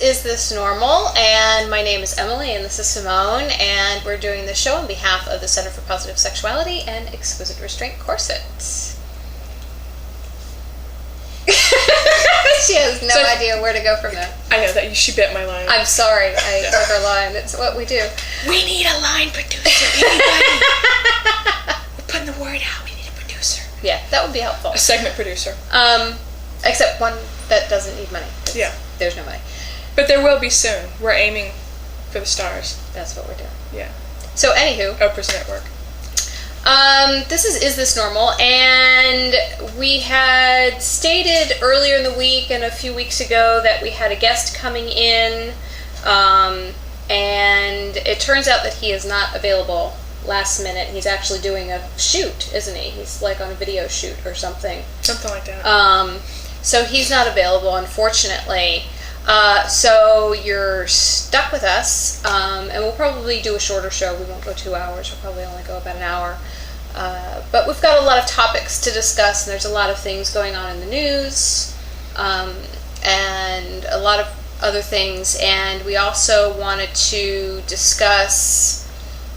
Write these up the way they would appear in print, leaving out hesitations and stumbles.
Is This Normal? And my name is Emily, and this is Simone, and we're doing the show on behalf of the Center for Positive Sexuality and Exquisite Restraint Corsets. She has no idea where to go from there. I know that she bit my line. I'm sorry, I took her line. It's what we do. We need a line producer. Anybody? We're putting the word out. We need a producer. Yeah, that would be helpful. A segment producer. Except one that doesn't need money. Yeah. There's no money. But there will be soon. We're aiming for the stars. That's what we're doing. Yeah. So, anywho. Oprah's Network. This is This Normal? And we had stated earlier in the week and a few weeks ago that we had a guest coming in, and it turns out that he is not available last minute. He's actually doing a shoot, isn't he? He's like on a video shoot or something. Something like that. So he's not available, unfortunately. So you're stuck with us, and we'll probably do a shorter show. We won't go 2 hours. We'll probably only go about an hour. But we've got a lot of topics to discuss, and there's a lot of things going on in the news, and a lot of other things. And we also wanted to discuss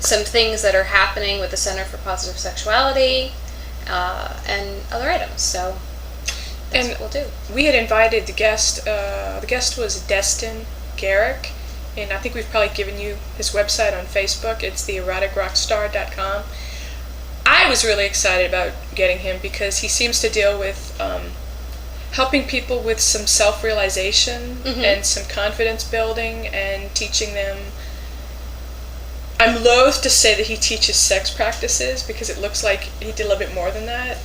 some things that are happening with the Center for Positive Sexuality, and other items. So that's what we'll do. We had invited the guest. The guest was Destin Garrick, and I think we've probably given you his website on Facebook. It's theeroticrockstar.com. I was really excited about getting him because he seems to deal with helping people with some self-realization and some confidence building and teaching them. I'm loath to say that he teaches sex practices because it looks like he did a little bit more than that.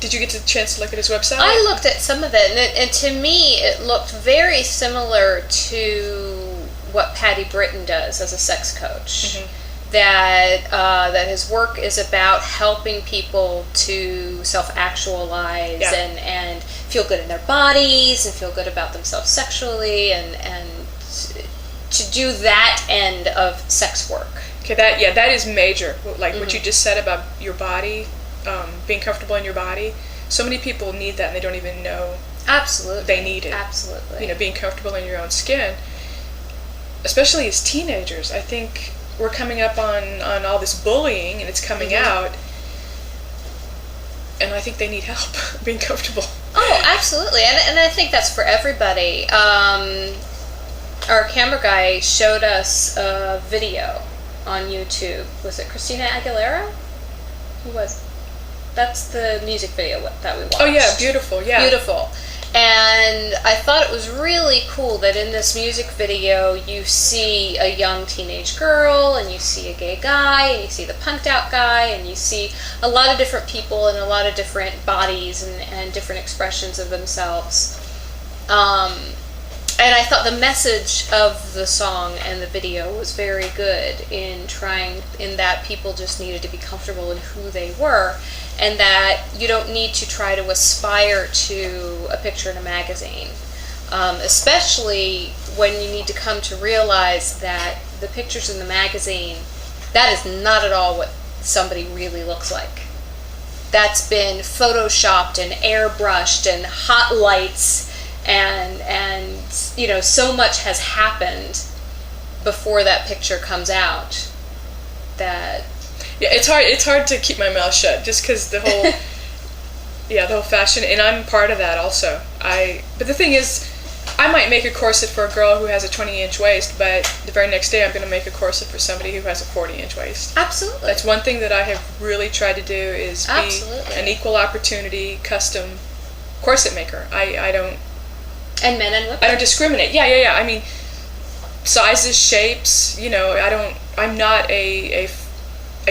Did you get a chance to look at his website? I looked at some of it, and to me it looked very similar to what Patty Britton does as a sex coach. That his work is about helping people to self-actualize and feel good in their bodies and feel good about themselves sexually and to do that end of sex work. Okay, that is major. Like what you just said about your body, being comfortable in your body. So many people need that and they don't even know. Absolutely. They need it. Absolutely. Being comfortable in your own skin. Especially as teenagers, I think we're coming up on all this bullying and it's coming out, and I think they need help being comfortable. Oh, absolutely, and I think that's for everybody. Our camera guy showed us a video on YouTube. Was it Christina Aguilera? Who was it? That's the music video that we watched. Oh yeah, beautiful, yeah. Beautiful. And I thought it was really cool that in this music video you see a young teenage girl, and you see a gay guy, and you see the punked out guy, and you see a lot of different people and a lot of different bodies and different expressions of themselves. And I thought the message of the song and the video was very good in that people just needed to be comfortable in who they were, and that you don't need to try to aspire to a picture in a magazine, especially when you need to come to realize that the pictures in the magazine, that is not at all what somebody really looks like. That's been photoshopped and airbrushed and hot lights, and so much has happened before that picture comes out that... Yeah, it's hard to keep my mouth shut just because the whole the whole fashion, and I'm part of that also. But the thing is, I might make a corset for a girl who has a 20-inch waist, but the very next day I'm going to make a corset for somebody who has a 40-inch waist. Absolutely. That's one thing that I have really tried to do is be an equal opportunity custom corset maker. I don't... And men and women. I don't discriminate. Yeah. I mean, sizes, shapes, I'm not a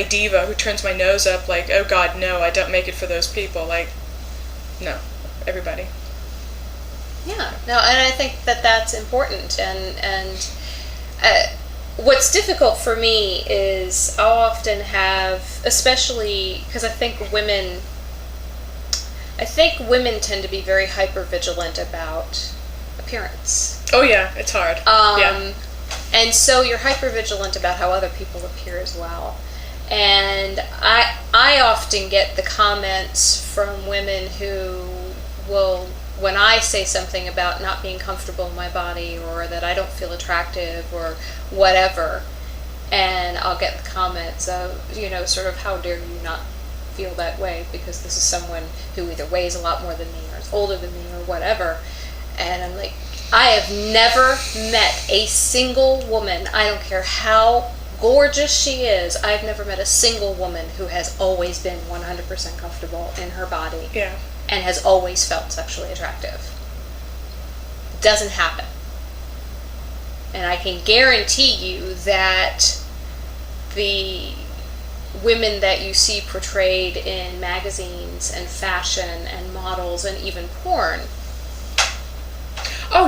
diva who turns my nose up like, oh God, no, I don't make it for those people. Like, no, everybody. Yeah, no, and I think that that's important. And what's difficult for me is I'll often have, especially because I think women tend to be very hyper-vigilant about appearance. Oh yeah, it's hard. And so you're hyper-vigilant about how other people appear as well. And I often get the comments from women who will when I say something about not being comfortable in my body, or that I don't feel attractive, or whatever, and I'll get the comments of, sort of, how dare you not feel that way, because this is someone who either weighs a lot more than me, or is older than me, or whatever. And I'm like, I have never met a single woman, I don't care how gorgeous she is, I've never met a single woman who has always been 100% comfortable in her body. Yeah. And has always felt sexually attractive. Doesn't happen. And I can guarantee you that the women that you see portrayed in magazines and fashion and models and even porn,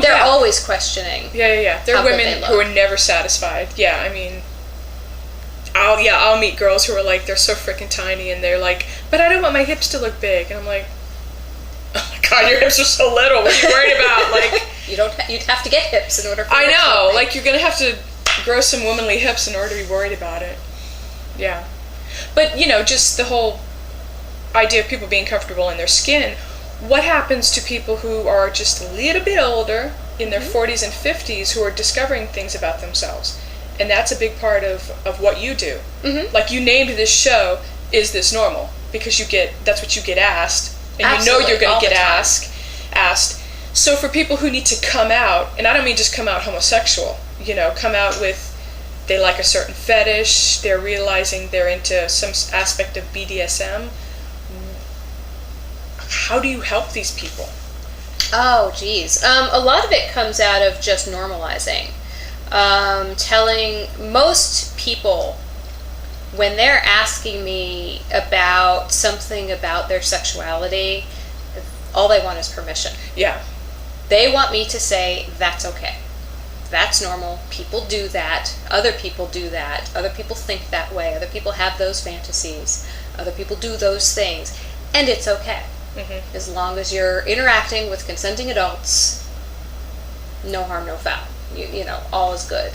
they're always questioning. Yeah. They're women who are never satisfied. Yeah, I mean, I'll meet girls who are like, they're so freaking tiny, and they're like, but I don't want my hips to look big. And I'm like, oh my God, your hips are so little. What are you worried about? Like, you'd have to get hips in order for I know, like, you're going to have to grow some womanly hips in order to be worried about it. Yeah. But, just the whole idea of people being comfortable in their skin. What happens to people who are just a little bit older, in their 40s and 50s, who are discovering things about themselves? And that's a big part of what you do. Mm-hmm. Like, you named this show, Is This Normal? Because that's what you get asked. And Absolutely, you're going to get asked. So for people who need to come out, and I don't mean just come out homosexual, come out with, they like a certain fetish, they're realizing they're into some aspect of BDSM. How do you help these people? Oh, geez. A lot of it comes out of just normalizing. Telling most people, when they're asking me about something about their sexuality, all they want is permission. Yeah. They want me to say, that's okay. That's normal. People do that. Other people do that. Other people think that way. Other people have those fantasies. Other people do those things. And it's okay. Mm-hmm. As long as you're interacting with consenting adults, no harm, no foul. All is good.